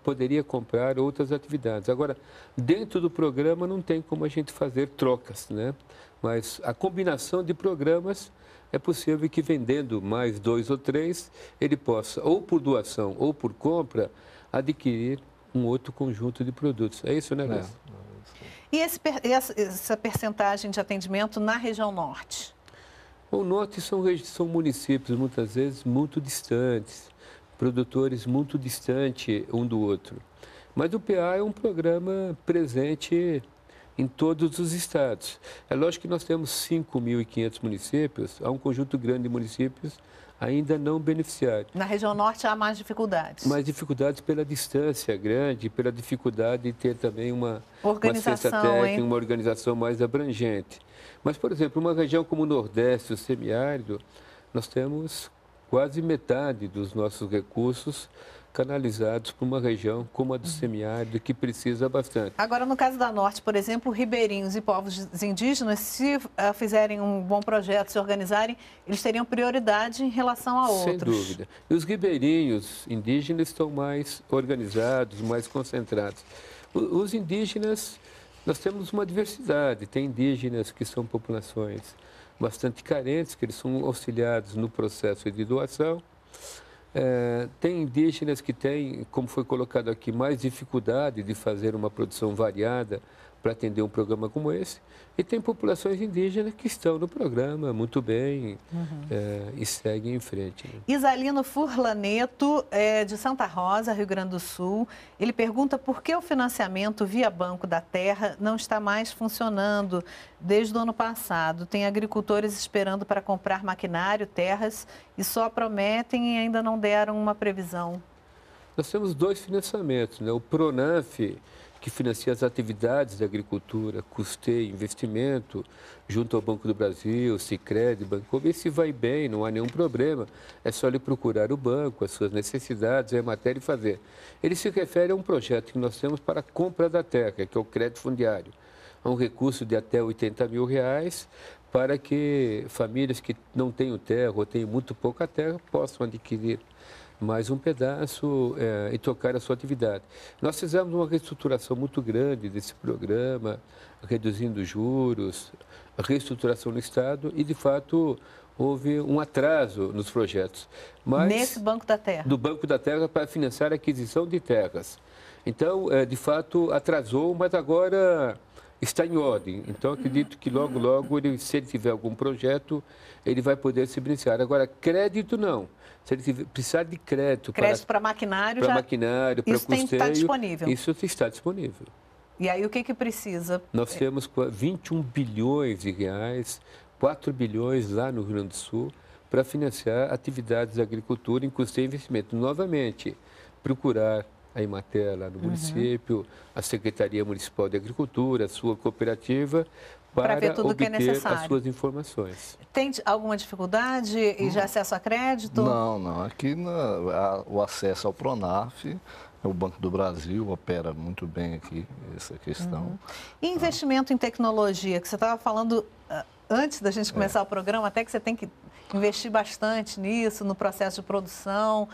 poderia comprar outras atividades. Agora, dentro do programa não tem como a gente fazer trocas, né? Mas a combinação de programas é possível que vendendo mais 2 ou 3, ele possa, ou por doação ou por compra, adquirir um outro conjunto de produtos. É isso, né, Luiz? E essa percentagem de atendimento na região norte? O norte são municípios, muitas vezes, muito distantes, produtores muito distantes um do outro. Mas o PA é um programa presente em todos os estados. É lógico que nós temos 5.500 municípios, há um conjunto grande de municípios ainda não beneficiários. Na região norte há mais dificuldades? Mais dificuldades pela distância grande, pela dificuldade de ter também uma ciência técnica, uma organização mais abrangente. Mas, por exemplo, uma região como o Nordeste, o semiárido, nós temos quase metade dos nossos recursos canalizados para uma região como a do semiárido, que precisa bastante. Agora, no caso da Norte, por exemplo, ribeirinhos e povos indígenas, se fizerem um bom projeto, se organizarem, eles teriam prioridade em relação a outros. Sem dúvida. E os ribeirinhos indígenas estão mais organizados, mais concentrados. Os indígenas, nós temos uma diversidade. Tem indígenas que são populações bastante carentes, que eles são auxiliados no processo de doação. Tem indígenas que têm, como foi colocado aqui, mais dificuldade de fazer uma produção variada para atender um programa como esse. E tem populações indígenas que estão no programa muito bem e seguem em frente. Né? Isalino Furlaneto, de Santa Rosa, Rio Grande do Sul. Ele pergunta por que o financiamento via Banco da Terra não está mais funcionando desde o ano passado. Tem agricultores esperando para comprar maquinário, terras, e só prometem e ainda não deram uma previsão. Nós temos 2 financiamentos, né? O PRONAF, que financia as atividades da agricultura, custeio, investimento, junto ao Banco do Brasil, Sicredi, Banco. E se vai bem, não há nenhum problema, é só ele procurar o banco, as suas necessidades, a matéria e fazer. Ele se refere a um projeto que nós temos para a compra da terra, que é o crédito fundiário. Há um recurso de até R$80 mil para que famílias que não tenham terra ou tenham muito pouca terra possam adquirir mais um pedaço e tocar a sua atividade. Nós fizemos uma reestruturação muito grande desse programa, reduzindo juros, reestruturação no Estado e, de fato, houve um atraso nos projetos. Mas, nesse Banco da Terra? Do Banco da Terra para financiar a aquisição de terras. Então, de fato, atrasou, mas agora está em ordem. Então, acredito que logo, logo, se ele tiver algum projeto, ele vai poder se beneficiar. Agora, crédito não. Se ele precisar de crédito para maquinário, para custeio, está disponível. Isso está disponível. E aí o que precisa? Nós temos 21 bilhões de reais, 4 bilhões lá no Rio Grande do Sul, para financiar atividades da agricultura em custeio e investimento. Novamente, procurar a Emater lá no município, a Secretaria Municipal de Agricultura, a sua cooperativa, para ver tudo obter que é necessário. As suas informações. Tem alguma dificuldade de acesso a crédito? Não. Aqui o acesso ao Pronaf, o Banco do Brasil opera muito bem aqui essa questão. E investimento em tecnologia, que você estava falando antes da gente começar o programa, até que você tem que investir bastante nisso, no processo de produção.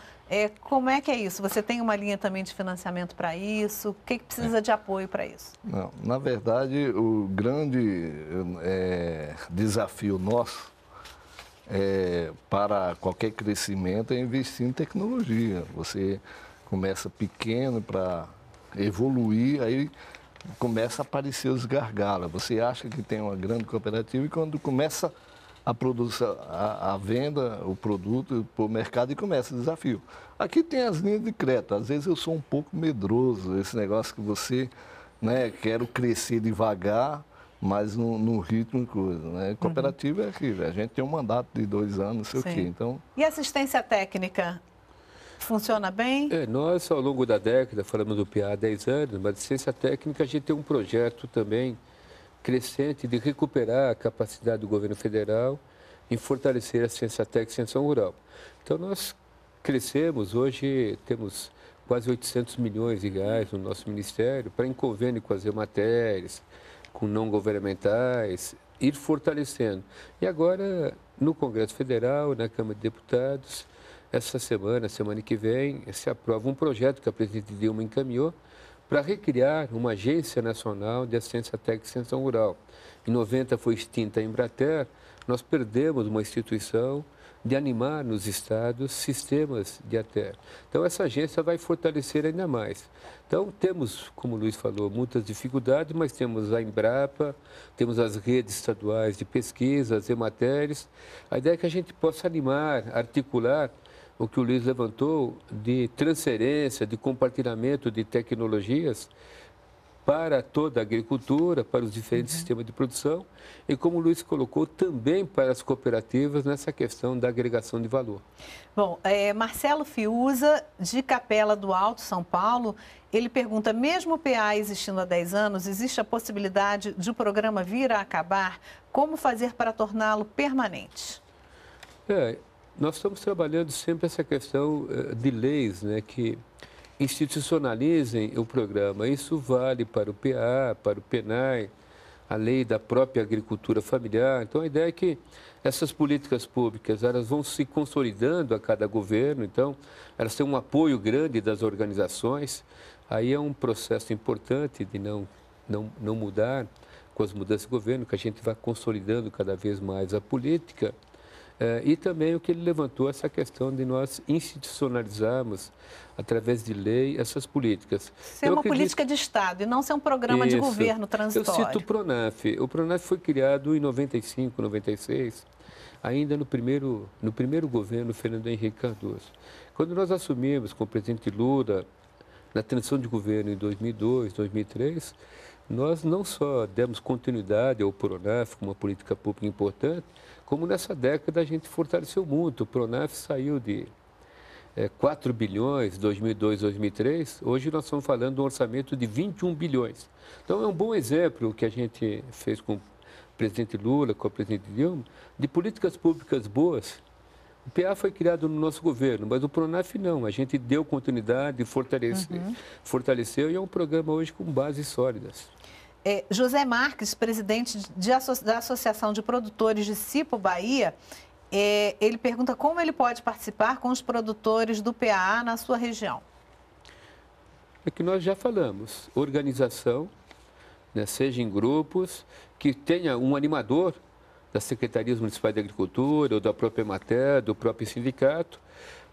Como é que é isso? Você tem uma linha também de financiamento para isso? O que precisa de apoio para isso? Não, na verdade, o grande desafio nosso para qualquer crescimento é investir em tecnologia. Você começa pequeno para evoluir, aí começa a aparecer os gargalos. Você acha que tem uma grande cooperativa e quando começa a produção, a venda, o produto para o mercado e começa o desafio. Aqui tem as linhas de crédito. Às vezes eu sou um pouco medroso, esse negócio que você, quero crescer devagar, mas no ritmo de coisa, Cooperativa é aquilo, a gente tem um mandato de 2 anos, não sei o quê. Então... E assistência técnica? Funciona bem? Nós, ao longo da década, falamos do PA há 10 anos, mas assistência técnica, a gente tem um projeto também crescente de recuperar a capacidade do governo federal em fortalecer a ciência técnica e extensão rural. Então, nós crescemos, hoje temos quase 800 milhões de reais no nosso ministério para, em convênio com as Ematers, com não governamentais, ir fortalecendo. E agora, no Congresso Federal, na Câmara de Deputados, essa semana que vem, se aprova um projeto que a presidente Dilma encaminhou para recriar uma agência nacional de assistência técnica e extensão rural. Em 90 foi extinta a Embrater, nós perdemos uma instituição de animar nos estados sistemas de ATER. Então, essa agência vai fortalecer ainda mais. Então, temos, como o Luiz falou, muitas dificuldades, mas temos a Embrapa, temos as redes estaduais de pesquisa, as Emateres. A ideia é que a gente possa animar, articular o que o Luiz levantou de transferência, de compartilhamento de tecnologias para toda a agricultura, para os diferentes sistemas de produção e, como o Luiz colocou, também para as cooperativas nessa questão da agregação de valor. Bom, Marcelo Fiuza, de Capela do Alto, São Paulo, ele pergunta, mesmo o PA existindo há 10 anos, existe a possibilidade de o programa vir a acabar? Como fazer para torná-lo permanente? Nós estamos trabalhando sempre essa questão de leis, que institucionalizem o programa. Isso vale para o PA, para o PENAI, a lei da própria agricultura familiar. Então, a ideia é que essas políticas públicas elas vão se consolidando a cada governo, então, elas têm um apoio grande das organizações. Aí é um processo importante de não mudar com as mudanças de governo, que a gente vai consolidando cada vez mais a política. E também o que ele levantou, essa questão de nós institucionalizarmos, através de lei, essas políticas. Ser uma política de Estado e não ser um programa de governo transitório. Eu cito o Pronaf. O Pronaf foi criado em 95, 96, ainda no primeiro governo Fernando Henrique Cardoso. Quando nós assumimos com o presidente Lula, na transição de governo em 2002, 2003, nós não só demos continuidade ao Pronaf como uma política pública importante, como nessa década a gente fortaleceu muito. O Pronaf saiu de 4 bilhões, 2002, 2003, hoje nós estamos falando de um orçamento de 21 bilhões. Então, é um bom exemplo que a gente fez com o presidente Lula, com o presidente Dilma, de políticas públicas boas. O PA foi criado no nosso governo, mas o PRONAF não. A gente deu continuidade, fortaleceu e é um programa hoje com bases sólidas. José Marques, presidente da Associação de Produtores de Cipo, Bahia, ele pergunta como ele pode participar com os produtores do PAA na sua região. É que nós já falamos, organização, né, seja em grupos, que tenha um animador das Secretarias Municipais de Agricultura, ou da própria Emater, do próprio sindicato,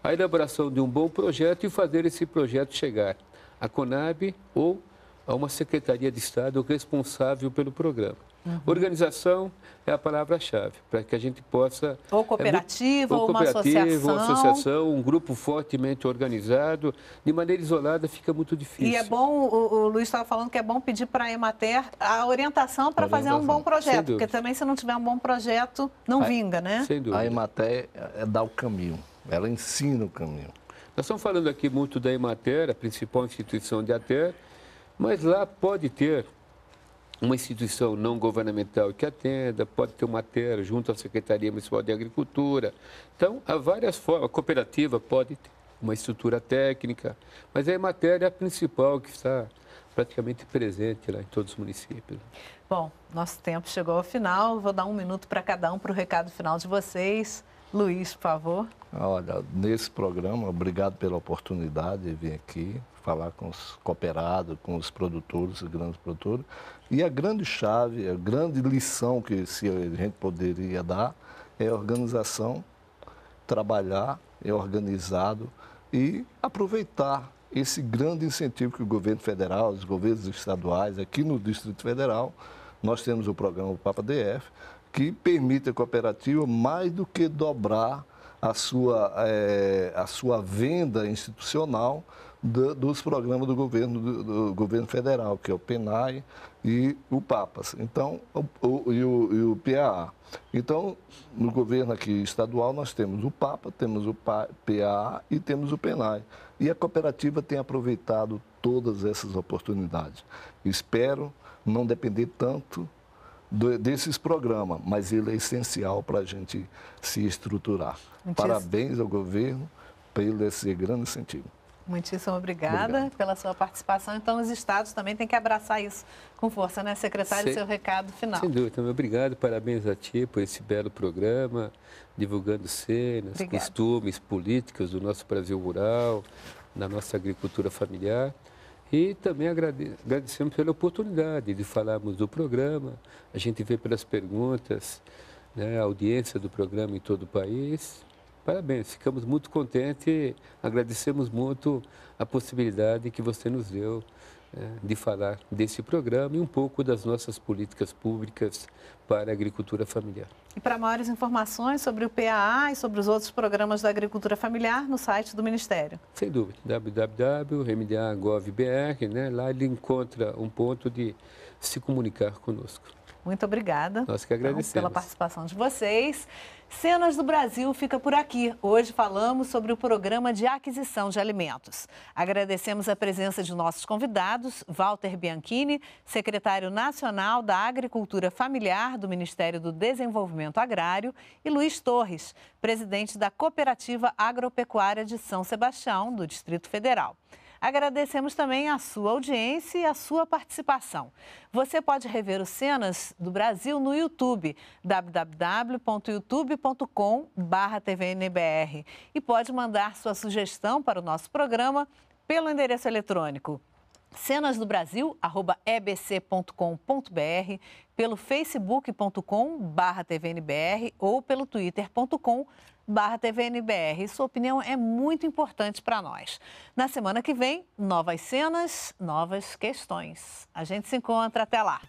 a elaboração de um bom projeto e fazer esse projeto chegar à Conab ou a uma Secretaria de Estado responsável pelo programa. Organização é a palavra-chave, para que a gente possa... Ou cooperativa, ou uma associação. Um grupo fortemente organizado. De maneira isolada fica muito difícil. E é bom, o Luiz estava falando que é bom pedir para a Emater a orientação para fazer um bom projeto, porque também se não tiver um bom projeto, não vinga, né? Sem dúvida. A Emater dá o caminho, ela ensina o caminho. Nós estamos falando aqui muito da Emater, a principal instituição de ATER, mas lá pode ter uma instituição não governamental que atenda, pode ter uma ATER junto à Secretaria Municipal de Agricultura. Então, há várias formas. A cooperativa pode ter uma estrutura técnica, mas a Emater é a principal que está praticamente presente lá em todos os municípios. Bom, nosso tempo chegou ao final. Vou dar 1 minuto para cada um para o recado final de vocês. Luiz, por favor. Olha, nesse programa, obrigado pela oportunidade de vir aqui falar com os cooperados, com os produtores, os grandes produtores. E a grande chave, a grande lição que a gente poderia dar é a organização, trabalhar, organizado e aproveitar esse grande incentivo que o governo federal, os governos estaduais, aqui no Distrito Federal, nós temos o programa Papa DF, que permite a cooperativa mais do que dobrar a sua venda institucional dos programas do governo federal, que é o PENAI e o PAPAS, então, e o PAA. Então, no governo aqui estadual, nós temos o PAPA, temos o PAA e temos o PENAI. E a cooperativa tem aproveitado todas essas oportunidades. Espero não depender tanto desses programas, mas ele é essencial para a gente se estruturar. Parabéns ao governo pelo esse grande incentivo. Muitíssimo obrigada pela sua participação. Então, os estados também têm que abraçar isso com força, né, secretário? Seu recado final. Sem dúvida. Obrigado, parabéns a ti por esse belo programa, divulgando cenas, costumes, políticas do nosso Brasil rural, da nossa agricultura familiar. E também agradecemos pela oportunidade de falarmos do programa. A gente vê pelas perguntas, né, a audiência do programa em todo o país. Parabéns, ficamos muito contentes e agradecemos muito a possibilidade que você nos deu de falar desse programa e um pouco das nossas políticas públicas para a agricultura familiar. E para maiores informações sobre o PAA e sobre os outros programas da agricultura familiar, no site do Ministério. Sem dúvida, www.mda.gov.br, né? Lá ele encontra um ponto de se comunicar conosco. Muito obrigada. Nós que agradecemos. Pela participação de vocês. Cenas do Brasil fica por aqui. Hoje falamos sobre o programa de aquisição de alimentos. Agradecemos a presença de nossos convidados, Walter Bianchini, secretário nacional da Agricultura Familiar do Ministério do Desenvolvimento Agrário, e Luiz Torres, presidente da Cooperativa Agropecuária de São Sebastião, do Distrito Federal. Agradecemos também a sua audiência e a sua participação. Você pode rever os Cenas do Brasil no YouTube, www.youtube.com/tvnbr, e pode mandar sua sugestão para o nosso programa pelo endereço eletrônico cenasdobrazil@ebc.com.br, pelo facebook.com/tvnbr ou pelo twitter.com/tvnbr. Sua opinião é muito importante para nós. Na semana que vem, novas cenas, novas questões. A gente se encontra até lá.